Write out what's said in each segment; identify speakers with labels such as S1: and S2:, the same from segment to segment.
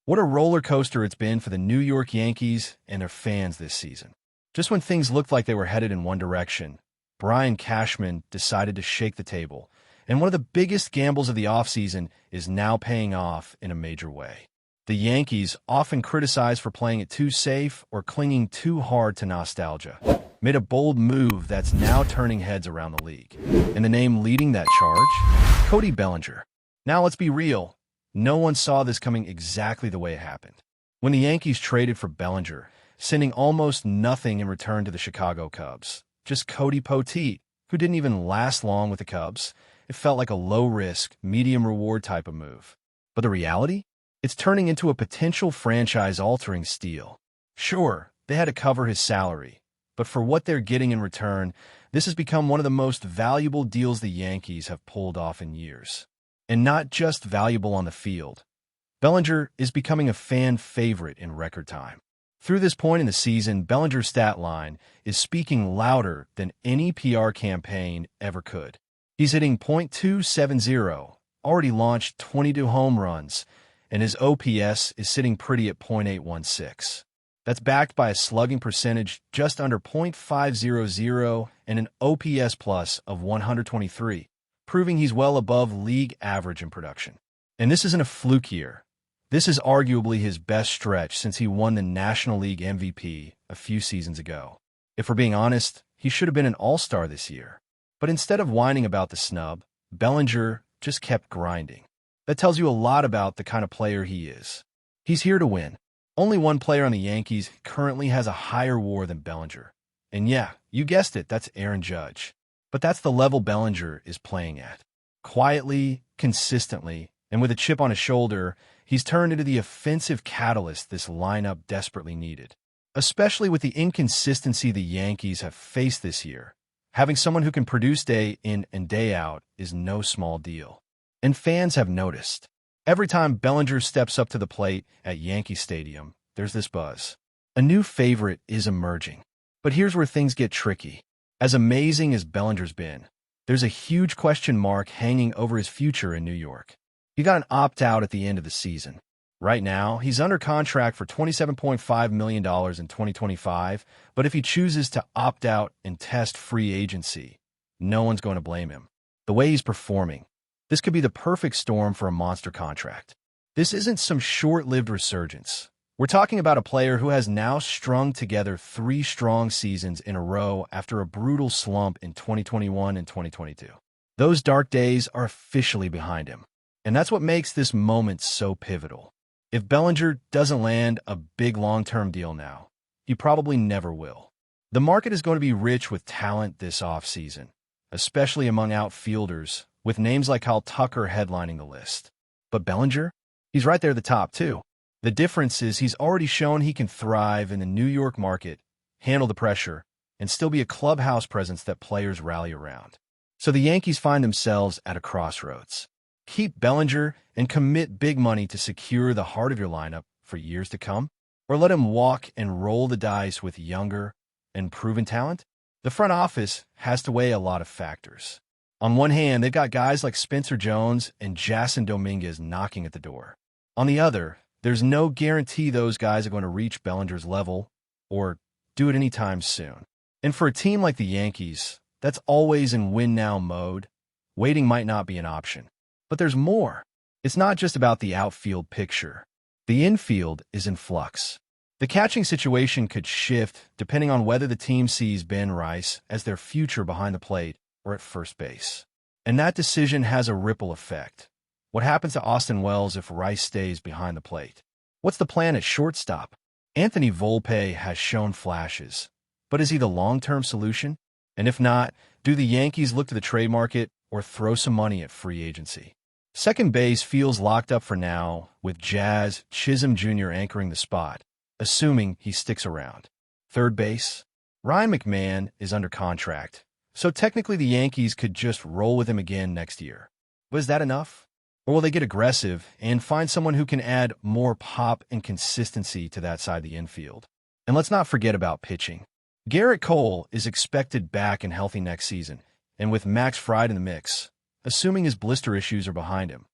S1: What a roller coaster it's been for the New York Yankees and their fans this season. Just when things looked like they were headed in one direction, Brian Cashman decided to shake the table, and one of the biggest gambles of the offseason is now paying off in a major way. The Yankees, often criticized for playing it too safe or clinging too hard to nostalgia, made a bold move that's now turning heads around the league. And the name leading that charge? Cody Bellinger. Now let's be real. No one saw this coming exactly the way it happened. When the Yankees traded for Bellinger, sending almost nothing in return to the Chicago Cubs, just Cody Poteet, who didn't even last long with the Cubs, it felt like a low-risk, medium-reward type of move. But the reality? It's turning into a potential franchise-altering steal. Sure, they had to cover his salary, but for what they're getting in return, this has become one of the most valuable deals the Yankees have pulled off in years. And not just valuable on the field. Bellinger is becoming a fan favorite in record time. Through this point in the season, Bellinger's stat line is speaking louder than any PR campaign ever could. He's hitting .270, already launched 22 home runs, and his OPS is sitting pretty at .816. That's backed by a slugging percentage just under .500 and an OPS plus of 123. Proving he's well above league average in production. And this isn't a fluke year. This is arguably his best stretch since he won the National League MVP a few seasons ago. If we're being honest, he should have been an all-star this year. But instead of whining about the snub, Bellinger just kept grinding. That tells you a lot about the kind of player he is. He's here to win. Only one player on the Yankees currently has a higher WAR than Bellinger. And yeah, you guessed it, that's Aaron Judge. But that's the level Bellinger is playing at. Quietly, consistently, and with a chip on his shoulder, he's turned into the offensive catalyst this lineup desperately needed. Especially with the inconsistency the Yankees have faced this year, having someone who can produce day in and day out is no small deal. And fans have noticed. Every time Bellinger steps up to the plate at Yankee Stadium, there's this buzz. A new favorite is emerging. But here's where things get tricky. As amazing as Bellinger's been, there's a huge question mark hanging over his future in New York. He got an opt-out at the end of the season. Right now, he's under contract for $27.5 million in 2025, but if he chooses to opt out and test free agency, no one's going to blame him. The way he's performing, this could be the perfect storm for a monster contract. This isn't some short-lived resurgence. We're talking about a player who has now strung together 3 strong seasons in a row after a brutal slump in 2021 and 2022. Those dark days are officially behind him, and that's what makes this moment so pivotal. If Bellinger doesn't land a big long-term deal now, he probably never will. The market is going to be rich with talent this offseason, especially among outfielders, with names like Kyle Tucker headlining the list. But Bellinger? He's right there at the top, too. The difference is he's already shown he can thrive in the New York market, handle the pressure, and still be a clubhouse presence that players rally around. So the Yankees find themselves at a crossroads. Keep Bellinger and commit big money to secure the heart of your lineup for years to come, or let him walk and roll the dice with younger and proven talent? The front office has to weigh a lot of factors. On one hand, they've got guys like Spencer Jones and Jason Dominguez knocking at the door. On the other, there's no guarantee those guys are going to reach Bellinger's level or do it anytime soon. And for a team like the Yankees, that's always in win-now mode, waiting might not be an option. But there's more. It's not just about the outfield picture. The infield is in flux. The catching situation could shift depending on whether the team sees Ben Rice as their future behind the plate or at first base. And that decision has a ripple effect. What happens to Austin Wells if Rice stays behind the plate? What's the plan at shortstop? Anthony Volpe has shown flashes, but is he the long-term solution? And if not, do the Yankees look to the trade market or throw some money at free agency? Second base feels locked up for now, with Jazz Chisholm Jr. anchoring the spot, assuming he sticks around. Third base? Ryan McMahon is under contract, so technically the Yankees could just roll with him again next year. But is that enough? Or will they get aggressive and find someone who can add more pop and consistency to that side of the infield? And let's not forget about pitching. Garrett Cole is expected back and healthy next season, and with Max Fried in the mix, assuming his blister issues are behind him,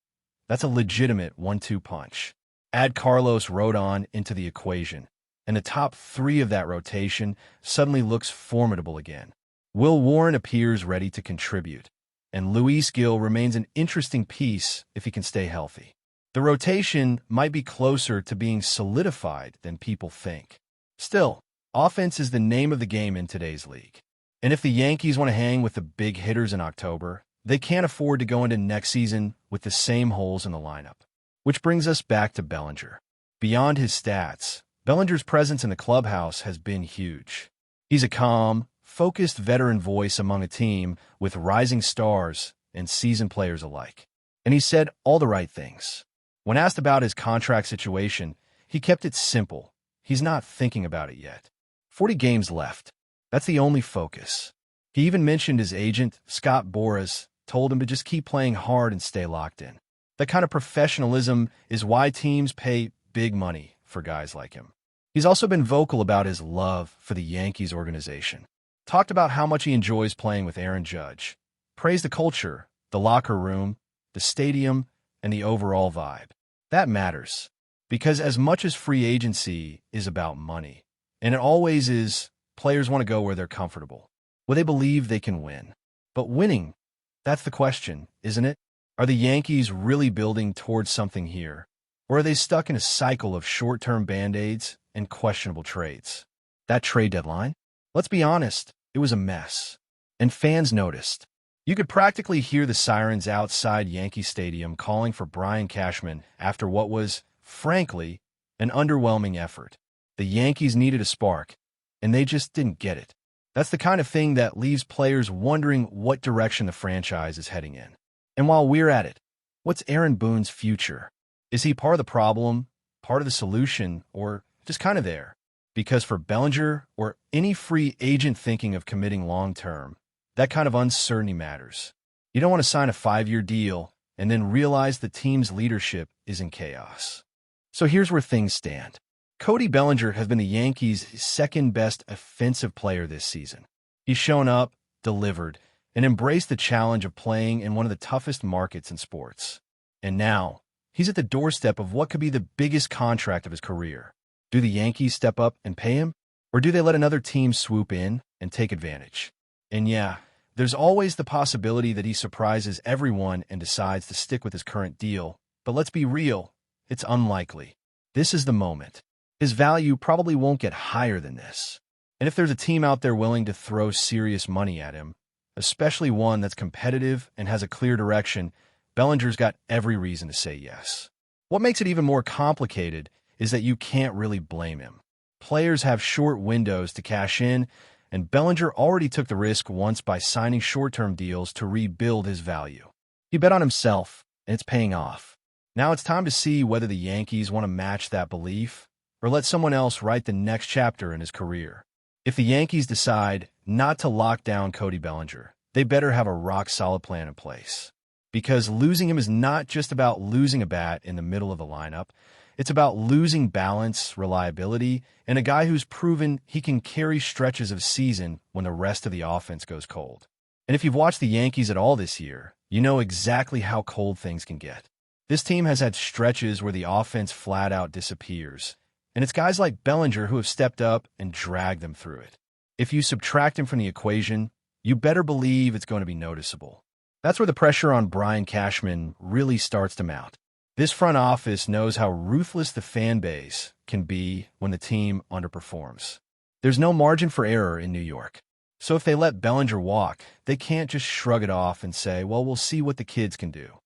S1: that's a legitimate 1-2 punch. Add Carlos Rodon into the equation, and the top three of that rotation suddenly looks formidable again. Will Warren appears ready to contribute, and Luis Gil remains an interesting piece if he can stay healthy. The rotation might be closer to being solidified than people think. Still, offense is the name of the game in today's league. And if the Yankees want to hang with the big hitters in October, they can't afford to go into next season with the same holes in the lineup. Which brings us back to Bellinger. Beyond his stats, Bellinger's presence in the clubhouse has been huge. He's a calm, focused veteran voice among a team with rising stars and seasoned players alike. And he said all the right things. When asked about his contract situation, he kept it simple. He's not thinking about it yet. 40 games left. That's the only focus. He even mentioned his agent, Scott Boras, told him to just keep playing hard and stay locked in. That kind of professionalism is why teams pay big money for guys like him. He's also been vocal about his love for the Yankees organization. Talked about how much he enjoys playing with Aaron Judge. Praised the culture, the locker room, the stadium, and the overall vibe. That matters, because as much as free agency is about money, and it always is, players want to go where they're comfortable, where they believe they can win. But winning, that's the question, isn't it? Are the Yankees really building towards something here, or are they stuck in a cycle of short-term band-aids and questionable trades? That trade deadline? Let's be honest, it was a mess, and fans noticed. You could practically hear the sirens outside Yankee Stadium calling for Brian Cashman after what was, frankly, an underwhelming effort. The Yankees needed a spark, and they just didn't get it. That's the kind of thing that leaves players wondering what direction the franchise is heading in. And while we're at it, what's Aaron Boone's future? Is he part of the problem, part of the solution, or just kind of there? Because for Bellinger or any free agent thinking of committing long-term, that kind of uncertainty matters. You don't want to sign a 5-year deal and then realize the team's leadership is in chaos. So here's where things stand. Cody Bellinger has been the Yankees' second-best offensive player this season. He's shown up, delivered, and embraced the challenge of playing in one of the toughest markets in sports. And now, he's at the doorstep of what could be the biggest contract of his career. Do the Yankees step up and pay him? Or do they let another team swoop in and take advantage? And yeah, there's always the possibility that he surprises everyone and decides to stick with his current deal. But let's be real, it's unlikely. This is the moment. His value probably won't get higher than this. And if there's a team out there willing to throw serious money at him, especially one that's competitive and has a clear direction, Bellinger's got every reason to say yes. What makes it even more complicated is that you can't really blame him. Players have short windows to cash in, and Bellinger already took the risk once by signing short-term deals to rebuild his value. He bet on himself, and it's paying off. Now it's time to see whether the Yankees want to match that belief or let someone else write the next chapter in his career. If the Yankees decide not to lock down Cody Bellinger, they better have a rock-solid plan in place. Because losing him is not just about losing a bat in the middle of the lineup. It's about losing balance, reliability, and a guy who's proven he can carry stretches of season when the rest of the offense goes cold. And if you've watched the Yankees at all this year, you know exactly how cold things can get. This team has had stretches where the offense flat out disappears, and it's guys like Bellinger who have stepped up and dragged them through it. If you subtract him from the equation, you better believe it's going to be noticeable. That's where the pressure on Brian Cashman really starts to mount. This front office knows how ruthless the fan base can be when the team underperforms. There's no margin for error in New York. So if they let Bellinger walk, they can't just shrug it off and say, well, we'll see what the kids can do.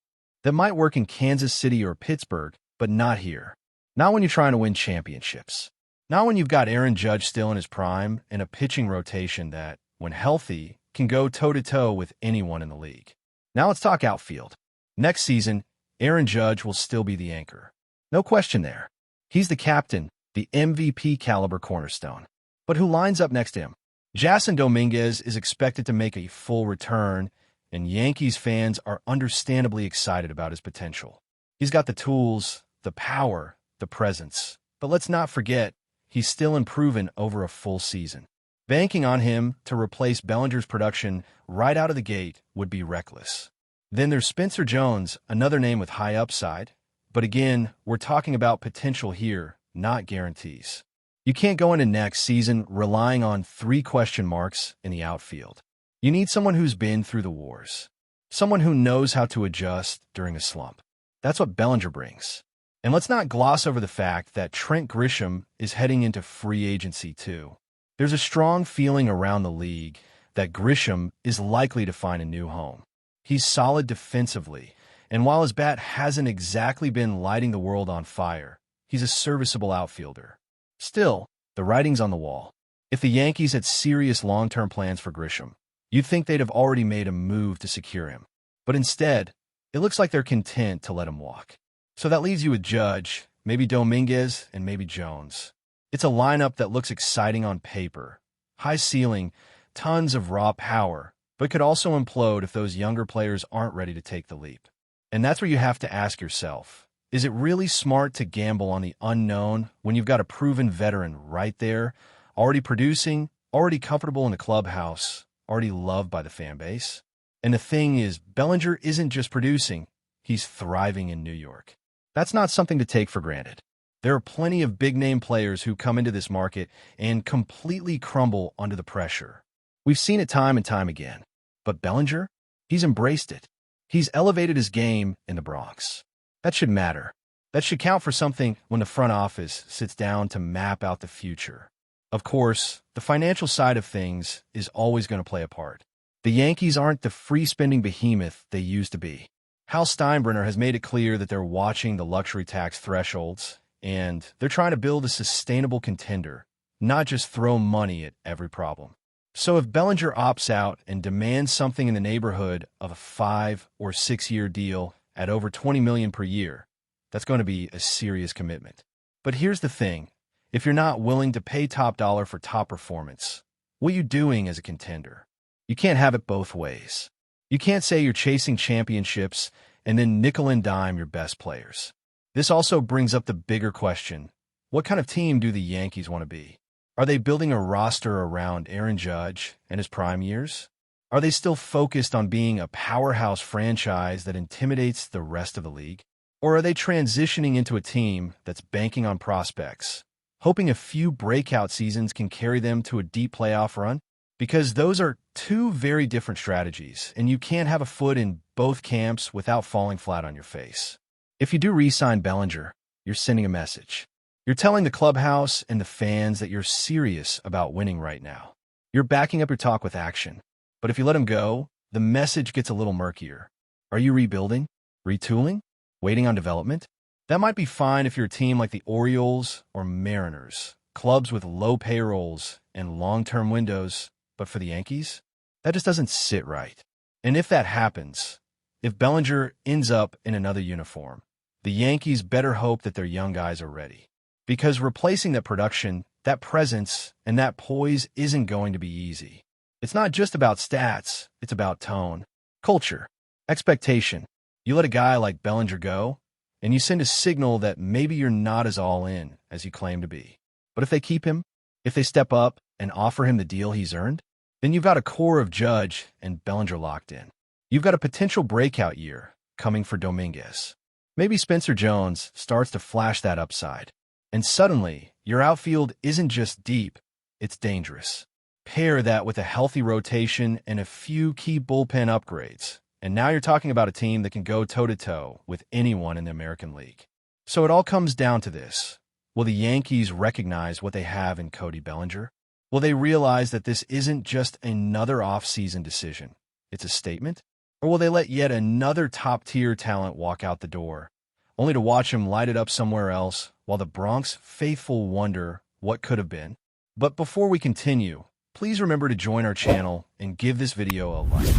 S1: That might work in Kansas City or Pittsburgh, but not here. Not when you're trying to win championships. Not when you've got Aaron Judge still in his prime and a pitching rotation that, when healthy, can go toe-to-toe with anyone in the league. Now let's talk outfield. Next season, Aaron Judge will still be the anchor. No question there. He's the captain, the MVP caliber cornerstone. But who lines up next to him? Jason Dominguez is expected to make a full return, and Yankees fans are understandably excited about his potential. He's got the tools, the power, the presence. But let's not forget, he's still improving over a full season. Banking on him to replace Bellinger's production right out of the gate would be reckless. Then there's Spencer Jones, another name with high upside, But again, we're talking about potential here, not guarantees. You can't go into next season relying on 3 question marks in the outfield. You need someone who's been through the wars, someone who knows how to adjust during a slump. That's what Bellinger brings. And let's not gloss over the fact that Trent Grisham is heading into free agency too. There's a strong feeling around the league that Grisham is likely to find a new home. He's solid defensively, and while his bat hasn't exactly been lighting the world on fire, he's a serviceable outfielder. Still, the writing's on the wall. If the Yankees had serious long-term plans for Grisham, you'd think they'd have already made a move to secure him. But instead, it looks like they're content to let him walk. So that leaves you with Judge, maybe Dominguez, and maybe Jones. It's a lineup that looks exciting on paper. High ceiling, tons of raw power, but could also implode if those younger players aren't ready to take the leap. And that's where you have to ask yourself, is it really smart to gamble on the unknown when you've got a proven veteran right there, already producing, already comfortable in the clubhouse, already loved by the fan base? And the thing is, Bellinger isn't just producing, he's thriving in New York. That's not something to take for granted. There are plenty of big-name players who come into this market and completely crumble under the pressure. We've seen it time and time again. But Bellinger? He's embraced it. He's elevated his game in the Bronx. That should matter. That should count for something when the front office sits down to map out the future. Of course, the financial side of things is always going to play a part. The Yankees aren't the free-spending behemoth they used to be. Hal Steinbrenner has made it clear that they're watching the luxury tax thresholds, and they're trying to build a sustainable contender, not just throw money at every problem. So if Bellinger opts out and demands something in the neighborhood of a 5 or 6 year deal at over $20 million per year, that's going to be a serious commitment. But here's the thing. If you're not willing to pay top dollar for top performance, what are you doing as a contender? You can't have it both ways. You can't say you're chasing championships and then nickel and dime your best players. This also brings up the bigger question. What kind of team do the Yankees want to be? Are they building a roster around Aaron Judge and his prime years? Are they still focused on being a powerhouse franchise that intimidates the rest of the league? Or are they transitioning into a team that's banking on prospects, hoping a few breakout seasons can carry them to a deep playoff run? Because those are 2 very different strategies, and you can't have a foot in both camps without falling flat on your face. If you do re-sign Bellinger, you're sending a message. You're telling the clubhouse and the fans that you're serious about winning right now. You're backing up your talk with action. But if you let him go, the message gets a little murkier. Are you rebuilding? Retooling? Waiting on development? That might be fine if you're a team like the Orioles or Mariners, clubs with low payrolls and long-term windows. But for the Yankees, that just doesn't sit right. And if that happens, if Bellinger ends up in another uniform, the Yankees better hope that their young guys are ready. Because replacing that production, that presence, and that poise isn't going to be easy. It's not just about stats, it's about tone, culture, expectation. You let a guy like Bellinger go, and you send a signal that maybe you're not as all-in as you claim to be. But if they keep him, if they step up and offer him the deal he's earned, then you've got a core of Judge and Bellinger locked in. You've got a potential breakout year coming for Dominguez. Maybe Spencer Jones starts to flash that upside. And suddenly, your outfield isn't just deep, it's dangerous. Pair that with a healthy rotation and a few key bullpen upgrades, and now you're talking about a team that can go toe-to-toe with anyone in the American League. So it all comes down to this. Will the Yankees recognize what they have in Cody Bellinger? Will they realize that this isn't just another off-season decision? It's a statement? Or will they let yet another top-tier talent walk out the door, only to watch him light it up somewhere else while the Bronx faithful wonder what could have been? But before we continue, please remember to join our channel and give this video a like.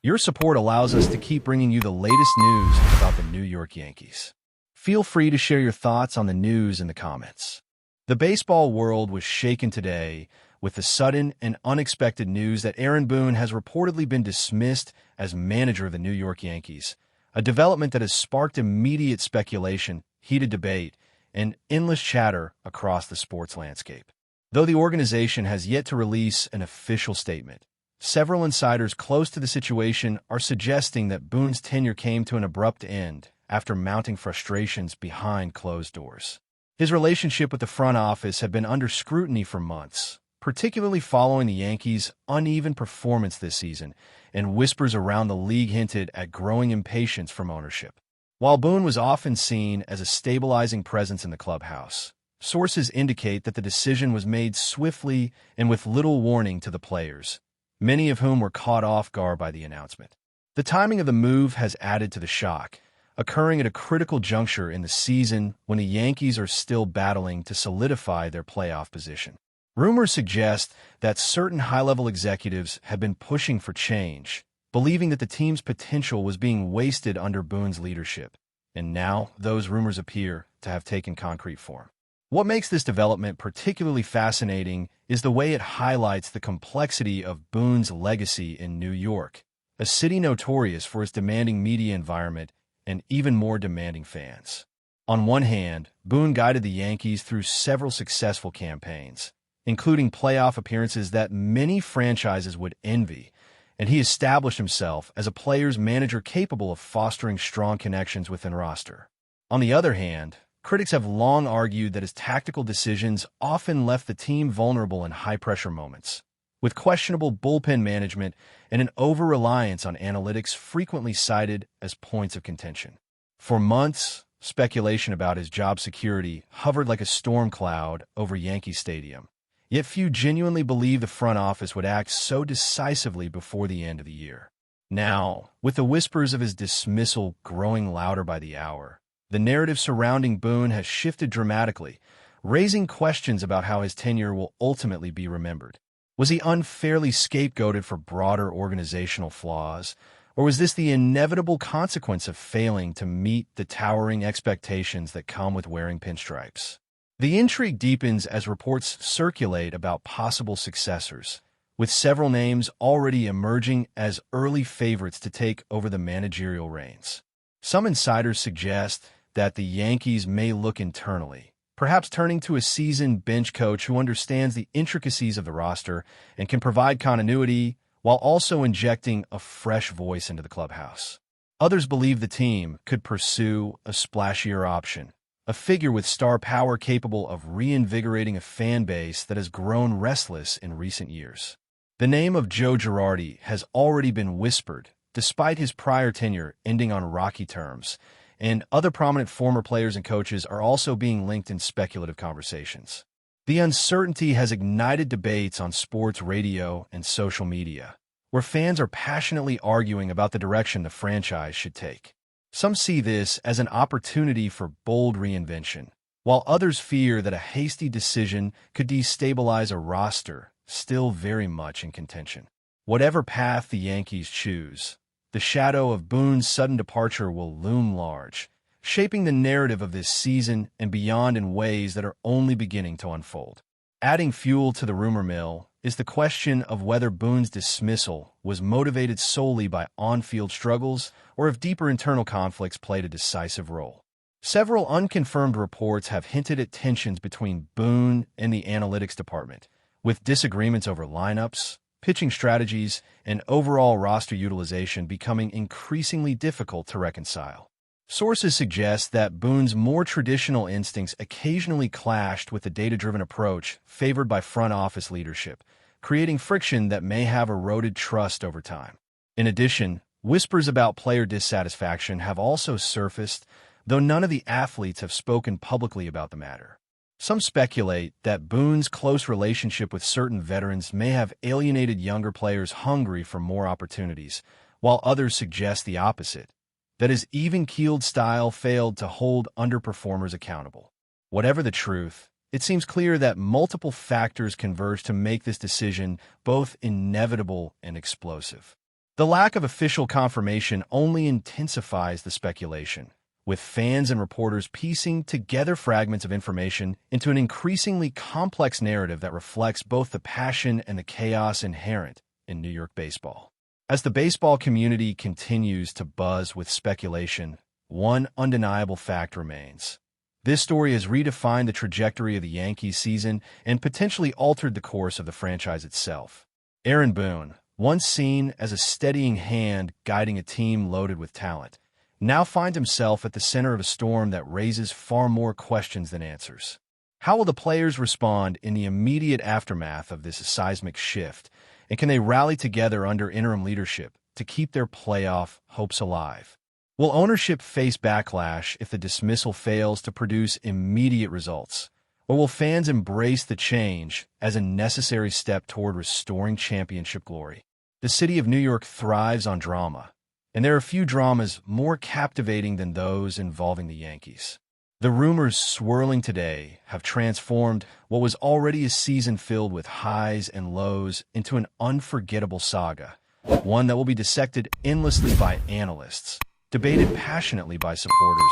S1: Your support allows us to keep bringing you the latest news about the New York Yankees. Feel free to share your thoughts on the news in the comments. The baseball world was shaken today with the sudden and unexpected news that Aaron Boone has reportedly been dismissed as manager of the New York Yankees, a development that has sparked immediate speculation, heated debate, and endless chatter across the sports landscape. Though the organization has yet to release an official statement, several insiders close to the situation are suggesting that Boone's tenure came to an abrupt end after mounting frustrations behind closed doors. His relationship with the front office had been under scrutiny for months, particularly following the Yankees' uneven performance this season, and whispers around the league hinted at growing impatience from ownership. While Boone was often seen as a stabilizing presence in the clubhouse, sources indicate that the decision was made swiftly and with little warning to the players, many of whom were caught off guard by the announcement. The timing of the move has added to the shock, occurring at a critical juncture in the season when the Yankees are still battling to solidify their playoff position. Rumors suggest that certain high-level executives have been pushing for change, believing that the team's potential was being wasted under Boone's leadership, and now those rumors appear to have taken concrete form. What makes this development particularly fascinating is the way it highlights the complexity of Boone's legacy in New York, a city notorious for its demanding media environment and even more demanding fans. On one hand, Boone guided the Yankees through several successful campaigns, including playoff appearances that many franchises would envy, and he established himself as a player's manager capable of fostering strong connections within roster. On the other hand, critics have long argued that his tactical decisions often left the team vulnerable in high-pressure moments, with questionable bullpen management and an over-reliance on analytics frequently cited as points of contention. For months, speculation about his job security hovered like a storm cloud over Yankee Stadium, yet few genuinely believed the front office would act so decisively before the end of the year. Now, with the whispers of his dismissal growing louder by the hour, the narrative surrounding Boone has shifted dramatically, raising questions about how his tenure will ultimately be remembered. Was he unfairly scapegoated for broader organizational flaws, or was this the inevitable consequence of failing to meet the towering expectations that come with wearing pinstripes? The intrigue deepens as reports circulate about possible successors, with several names already emerging as early favorites to take over the managerial reins. Some insiders suggest that the Yankees may look internally, perhaps turning to a seasoned bench coach who understands the intricacies of the roster and can provide continuity while also injecting a fresh voice into the clubhouse. Others believe the team could pursue a splashier option, a figure with star power capable of reinvigorating a fan base that has grown restless in recent years. The name of Joe Girardi has already been whispered, despite his prior tenure ending on rocky terms, and other prominent former players and coaches are also being linked in speculative conversations. The uncertainty has ignited debates on sports radio and social media, where fans are passionately arguing about the direction the franchise should take. Some see this as an opportunity for bold reinvention, while others fear that a hasty decision could destabilize a roster still very much in contention. Whatever path the Yankees choose, the shadow of Boone's sudden departure will loom large, shaping the narrative of this season and beyond in ways that are only beginning to unfold. Adding fuel to the rumor mill is the question of whether Boone's dismissal was motivated solely by on-field struggles or if deeper internal conflicts played a decisive role. Several unconfirmed reports have hinted at tensions between Boone and the analytics department, with disagreements over lineups, pitching strategies, and overall roster utilization becoming increasingly difficult to reconcile. Sources suggest that Boone's more traditional instincts occasionally clashed with the data-driven approach favored by front office leadership, creating friction that may have eroded trust over time. In addition, whispers about player dissatisfaction have also surfaced, though none of the athletes have spoken publicly about the matter. Some speculate that Boone's close relationship with certain veterans may have alienated younger players hungry for more opportunities, while others suggest the opposite, that his even-keeled style failed to hold underperformers accountable. Whatever the truth, it seems clear that multiple factors converge to make this decision both inevitable and explosive. The lack of official confirmation only intensifies the speculation, with fans and reporters piecing together fragments of information into an increasingly complex narrative that reflects both the passion and the chaos inherent in New York baseball. As the baseball community continues to buzz with speculation, one undeniable fact remains. This story has redefined the trajectory of the Yankees season and potentially altered the course of the franchise itself. Aaron Boone, once seen as a steadying hand guiding a team loaded with talent, now finds himself at the center of a storm that raises far more questions than answers. How will the players respond in the immediate aftermath of this seismic shift, and can they rally together under interim leadership to keep their playoff hopes alive? Will ownership face backlash if the dismissal fails to produce immediate results? Or will fans embrace the change as a necessary step toward restoring championship glory? The city of New York thrives on drama, and there are few dramas more captivating than those involving the Yankees. The rumors swirling today have transformed what was already a season filled with highs and lows into an unforgettable saga, one that will be dissected endlessly by analysts, debated passionately by supporters,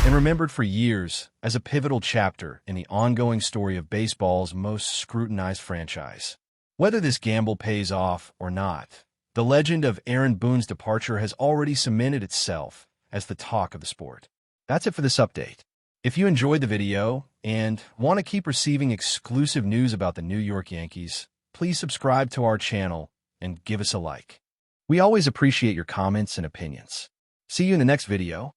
S1: and remembered for years as a pivotal chapter in the ongoing story of baseball's most scrutinized franchise. Whether this gamble pays off or not, the legend of Aaron Boone's departure has already cemented itself as the talk of the sport. That's it for this update. If you enjoyed the video and want to keep receiving exclusive news about the New York Yankees, please subscribe to our channel and give us a like. We always appreciate your comments and opinions. See you in the next video.